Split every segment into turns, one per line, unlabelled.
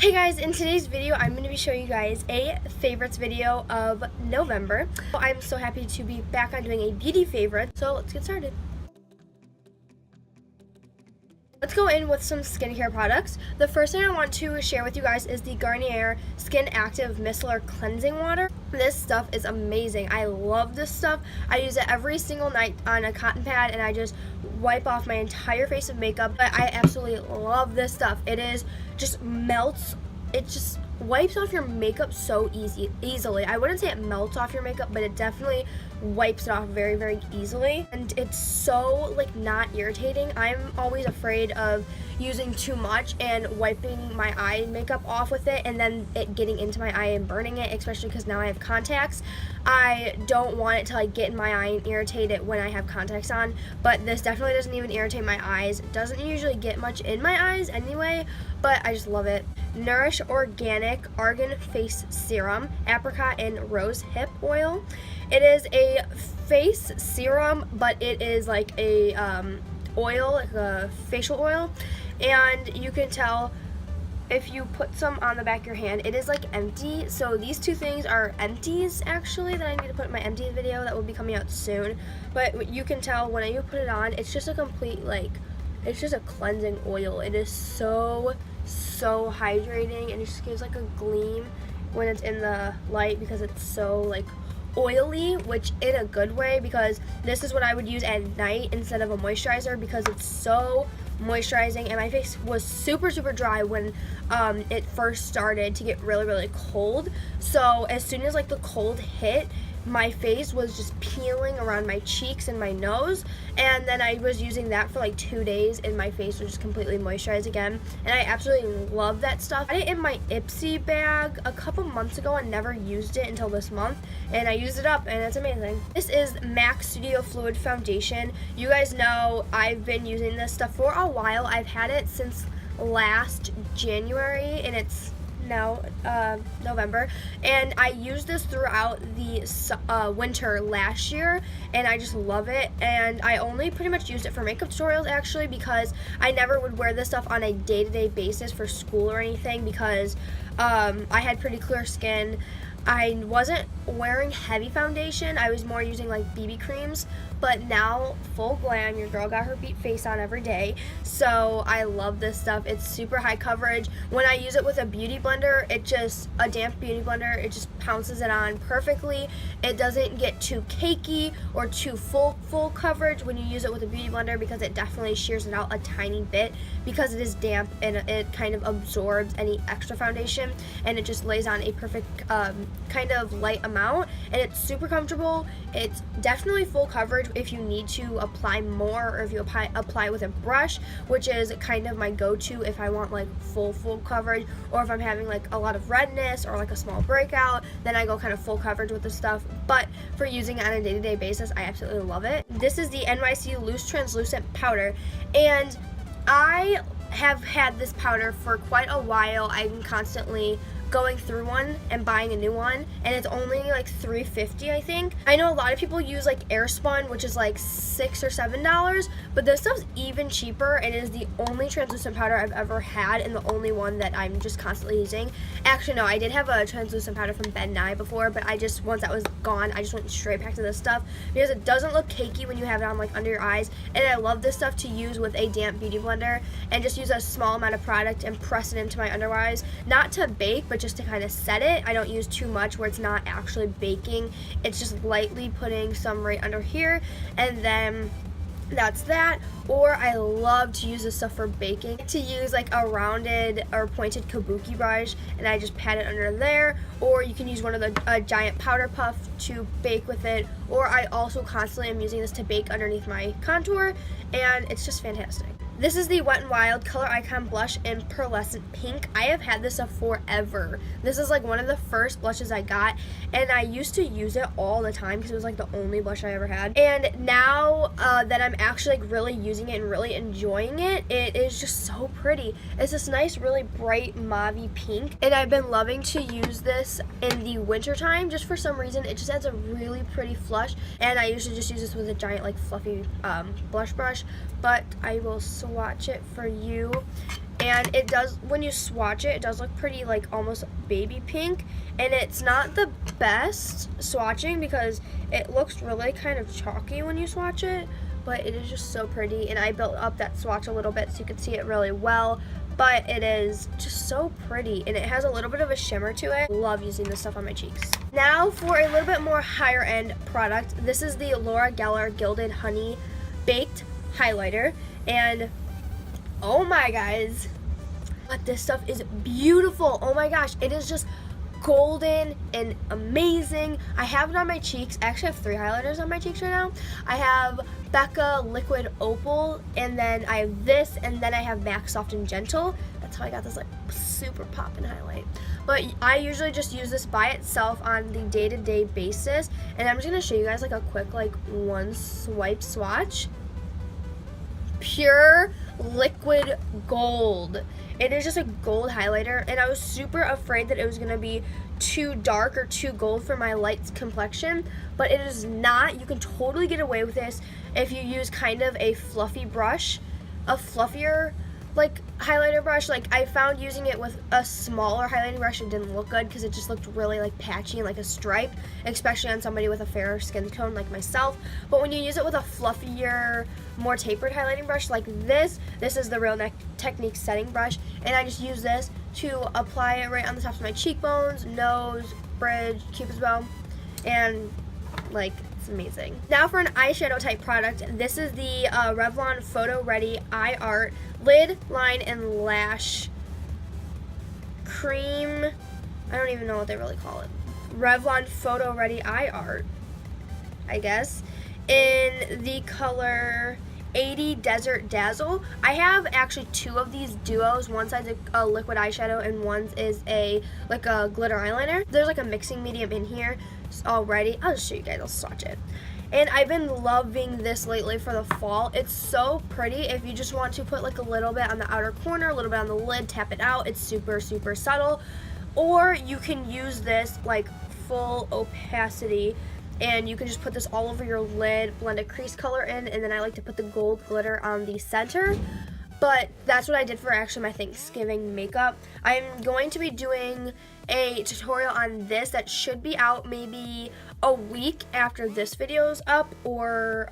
Hey guys, in today's video I'm going to be showing you guys a favorites video of November. I'm so happy to be back on doing a beauty favorite, so let's get started. Let's go in with some skincare products. The first thing I want to share with you guys is the Garnier Skin Active Micellar Cleansing Water. This stuff is amazing. I love this stuff. I use it every single night on a cotton pad and I just wipe off my entire face of makeup. But I absolutely love this stuff. It is just melts. It just wipes off your makeup so easily. I wouldn't say it melts off your makeup, but it definitely wipes it off very, very easily. And it's so not irritating. I'm always afraid of using too much and wiping my eye makeup off with it and then it getting into my eye and burning it, especially because now I have contacts. I don't want it to get in my eye and irritate it when I have contacts on, but this definitely doesn't even irritate my eyes. It doesn't usually get much in my eyes anyway, but I just love it. Nourish Organic Argan Face Serum, Apricot and Rose Hip Oil. It is a face serum, but it is like a oil, like a facial oil, and you can tell if you put some on the back of your hand, it is empty. So these two things are empties actually that I need to put in my empty video that will be coming out soon. But you can tell when you put it on, it's just a complete it's just a cleansing oil. It is so hydrating and it just gives a gleam when it's in the light because it's so oily, which in a good way, because this is what I would use at night instead of a moisturizer because it's so moisturizing. And my face was super dry when it first started to get really cold. So as soon as the cold hit, my face was just peeling around my cheeks and my nose, and then I was using that for 2 days and my face was just completely moisturized again, and I absolutely love that stuff. I had it in my Ipsy bag a couple months ago and never used it until this month, and I used it up and it's amazing. This is MAC Studio Fluid Foundation. You guys know I've been using this stuff for a while. I've had it since last January and it's now November, and I used this throughout the winter last year and I just love it. And I only pretty much used it for makeup tutorials actually, because I never would wear this stuff on a day-to-day basis for school or anything because I had pretty clear skin. I wasn't wearing heavy foundation. I was more using BB creams, but now full glam. Your girl got her beat face on every day, so I love this stuff. It's super high coverage. When I use it with a beauty blender, a damp beauty blender, it just pounces it on perfectly. It doesn't get too cakey or too full coverage when you use it with a beauty blender because it definitely shears it out a tiny bit because it is damp and it kind of absorbs any extra foundation and it just lays on a perfect kind of light amount, and it's super comfortable. It's definitely full coverage if you need to apply more, or if you apply with a brush, which is kind of my go-to if I want full coverage, or if I'm having a lot of redness or a small breakout, then I go kind of full coverage with this stuff. But for using it on a day-to-day basis, I absolutely love it. This is the NYC Loose Translucent Powder, and I have had this powder for quite a while. I'm constantly going through one and buying a new one, and it's only $3.50 I think. I know a lot of people use Airspun, which is $6 or $7, but this stuff's even cheaper and it is the only translucent powder I've ever had and the only one that I'm just constantly using. Actually no, I did have a translucent powder from Ben Nye before, but once that was gone, I just went straight back to this stuff because it doesn't look cakey when you have it on under your eyes, and I love this stuff to use with a damp beauty blender and just use a small amount of product and press it into my under eyes, not to bake but just to kind of set it. I don't use too much where it's not actually baking. It's just lightly putting some right under here, and then that's that. Or I love to use this stuff for baking, to use a rounded or pointed kabuki brush and I just pat it under there, or you can use one of the giant powder puff to bake with it, or I also constantly am using this to bake underneath my contour, and it's just fantastic. This is the Wet n Wild Color Icon Blush in Pearlescent Pink. I have had this stuff forever. This is one of the first blushes I got, and I used to use it all the time because it was the only blush I ever had. And now that I'm actually really using it and really enjoying it, it is just so pretty. It's this nice, really bright mauve-y pink, and I've been loving to use this in the winter time. Just for some reason, it just adds a really pretty flush, and I usually just use this with a giant fluffy blush brush, but I will swatch it for you. and it does, when you swatch it, it does look pretty like almost baby pink, and it's not the best swatching because it looks really kind of chalky when you swatch it, but it is just so pretty, and I built up that swatch a little bit so you can see it really well, but it is just so pretty, and it has a little bit of a shimmer to it. Love using this stuff on my cheeks. Now for a little bit more higher end product, this is the Laura Geller Gilded Honey Baked Highlighter, and oh my guys, but this stuff is beautiful. Oh my gosh, it is just golden and amazing. I have it on my cheeks. I actually have 3 highlighters on my cheeks right now. I have Becca Liquid Opal, and then I have this, and then I have MAC Soft and Gentle. That's how I got this like super poppin' highlight. But I usually just use this by itself on the day-to-day basis, and I'm just gonna show you guys like a quick like one swipe swatch. Pure liquid gold. It is just a gold highlighter, and I was super afraid that it was going to be too dark or too gold for my light complexion, but it is not. You can totally get away with this if you use kind of a fluffy brush, a fluffier like highlighter brush. Like I found using it with a smaller highlighting brush, it didn't look good because it just looked really like patchy and like a stripe, especially on somebody with a fairer skin tone like myself. But when you use it with a fluffier, more tapered highlighting brush like this is the Real Technique setting brush, and I just use this to apply it right on the tops of my cheekbones, nose, bridge, cupid's bow, and like it's amazing. Now for an eyeshadow type product, this is the Revlon Photo Ready Eye Art Lid, Line, and Lash Cream. I don't even know what they really call it. Revlon Photo Ready Eye Art, I guess, in the color 80 Desert Dazzle. I have actually 2 of these duos. One side's a liquid eyeshadow and one is a like a glitter eyeliner. There's like a mixing medium in here already. I'll just show you guys. I'll swatch it. And I've been loving this lately for the fall. It's so pretty. If you just want to put like a little bit on the outer corner, a little bit on the lid, tap it out. It's super, super subtle. Or you can use this like full opacity, and you can just put this all over your lid, blend a crease color in, and then I like to put the gold glitter on the center. But that's what I did for actually my Thanksgiving makeup. I'm going to be doing a tutorial on this that should be out maybe a week after this video's up, or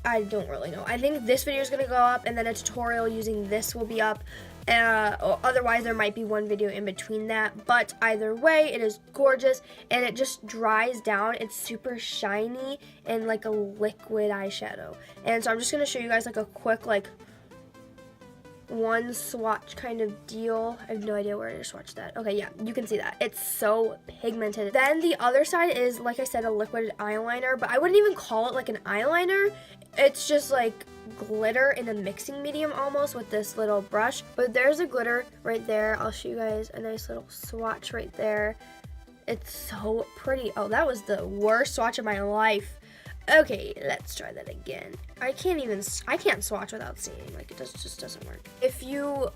I don't really know. I think this video is going to go up, and then a tutorial using this will be up. Otherwise, there might be one video in between that. But either way, it is gorgeous, and it just dries down. It's super shiny and like a liquid eyeshadow. And so I'm just going to show you guys like a quick like one swatch kind of deal. I have no idea where to swatch that. Okay, yeah, you can see that. It's so pigmented. Then the other side is, like I said, a liquid eyeliner, but I wouldn't even call it like an eyeliner. It's just like glitter in a mixing medium almost with this little brush. But there's a glitter right there. I'll show you guys a nice little swatch right there. It's so pretty. Oh, that was the worst swatch of my life. Okay, let's try that again. I can't swatch without seeing. Like, it just doesn't work. If you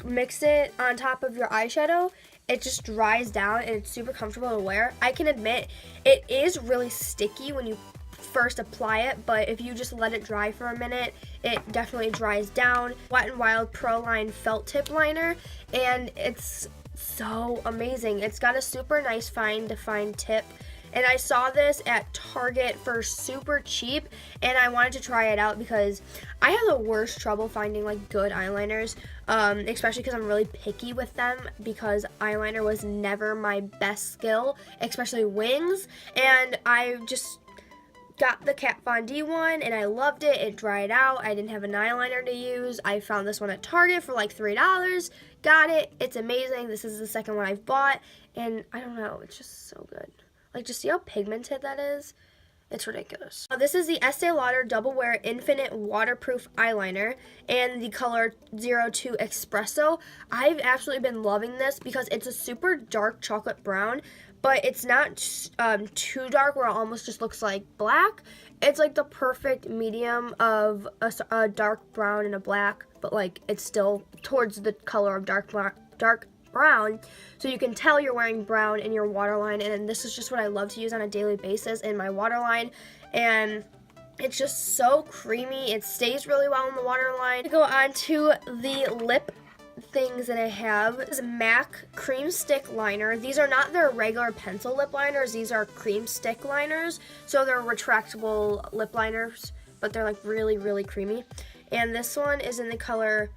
mix it on top of your eyeshadow, it just dries down and it's super comfortable to wear. I can admit it is really sticky when you first apply it, but if you just let it dry for a minute, it definitely dries down. Wet n Wild Proline Felt Tip Liner, and it's so amazing. It's got a super nice fine defined tip, and I saw this at Target for super cheap, and I wanted to try it out because I have the worst trouble finding like good eyeliners, especially because I'm really picky with them, because eyeliner was never my best skill, especially wings. And I just got the Kat Von D one, and I loved it. It dried out. I didn't have an eyeliner to use. I found this one at Target for like $3. Got it. It's amazing. This is the second one I've bought, and I don't know, it's just so good. Like, just see how pigmented that is? It's ridiculous. This is the Estee Lauder Double Wear Infinite Waterproof Eyeliner in the color 02 Espresso. I've absolutely been loving this because it's a super dark chocolate brown, but it's not too dark where it almost just looks like black. It's like the perfect medium of a dark brown and a black, but like it's still towards the color of dark brown, so you can tell you're wearing brown in your waterline. And this is just what I love to use on a daily basis in my waterline, and It's just so creamy. It stays really well in the waterline. Go on to the lip things that I have. This is MAC cream stick liner. These are not their regular pencil lip liners. These are cream stick liners. So they're retractable lip liners, but they're like really, really creamy. And this one is in the color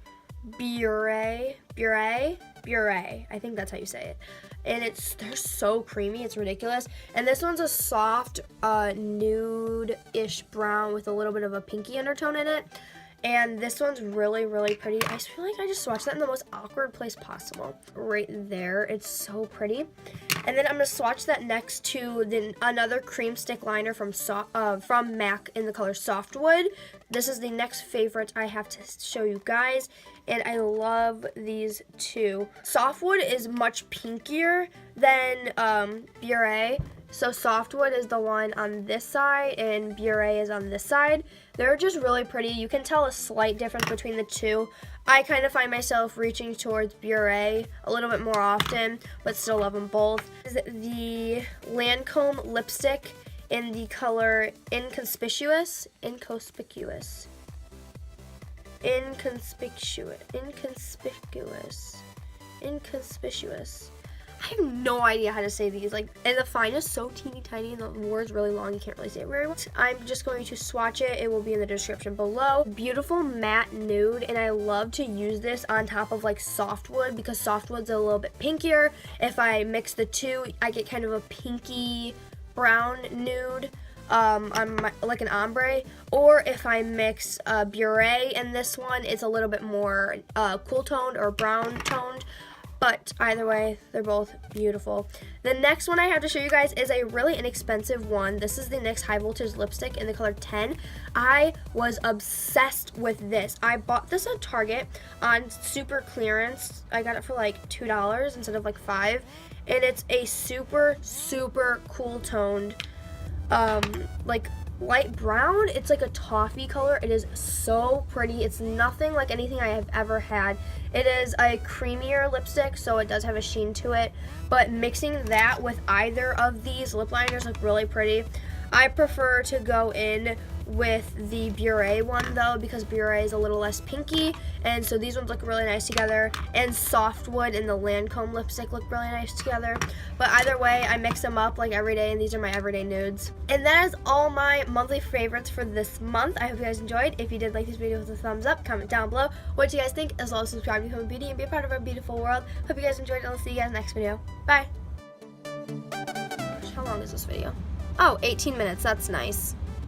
Beurre. I think that's how you say it. And they're so creamy, it's ridiculous. And this one's a soft nude-ish brown with a little bit of a pinky undertone in it. And this one's really, really pretty. I feel like I just swatched that in the most awkward place possible. Right there. It's so pretty. And then I'm going to swatch that next to another cream stick liner from MAC in the color Softwood. This is the next favorite I have to show you guys. And I love these two. Softwood is much pinkier than Beurre. So Softwood is the one on this side and Beurre is on this side. They're just really pretty. You can tell a slight difference between the two. I kind of find myself reaching towards Beurre a little bit more often, but still love them both. This is the Lancôme lipstick in the color Inconspicuous. I have no idea how to say these. Like, and the fine is so teeny tiny and the word's really long. You can't really say it very well. I'm just going to swatch it. It will be in the description below. Beautiful matte nude, and I love to use this on top of like Softwood because Softwood's a little bit pinkier. If I mix the two, I get kind of a pinky brown nude. Like an ombre, or if I mix Beurre and this one, it's a little bit more cool toned or brown toned. But either way, they're both beautiful. The next one I have to show you guys is a really inexpensive one. This is the NYX High Voltage Lipstick in the color 10. I was obsessed with this. I bought this at Target on super clearance. I got it for like $2 instead of like $5. And it's a super, super cool toned, like light brown. It's like a toffee color. It is so pretty. It's nothing like anything I have ever had. It is a creamier lipstick, so it does have a sheen to it, but mixing that with either of these lip liners look really pretty. I prefer to go in with the Beurre one though, because Beurre is a little less pinky, and so these ones look really nice together, and Softwood and the Lancôme lipstick look really nice together. But either way, I mix them up like every day, and these are my everyday nudes. And that is all my monthly favorites for this month. I hope you guys enjoyed. If you did like this video with a thumbs up, comment down below what you guys think, as well as subscribe to Become Beauty and be a part of our beautiful world. Hope you guys enjoyed, and I'll see you guys next video. Bye. How long is this video? Oh, 18 minutes. That's nice.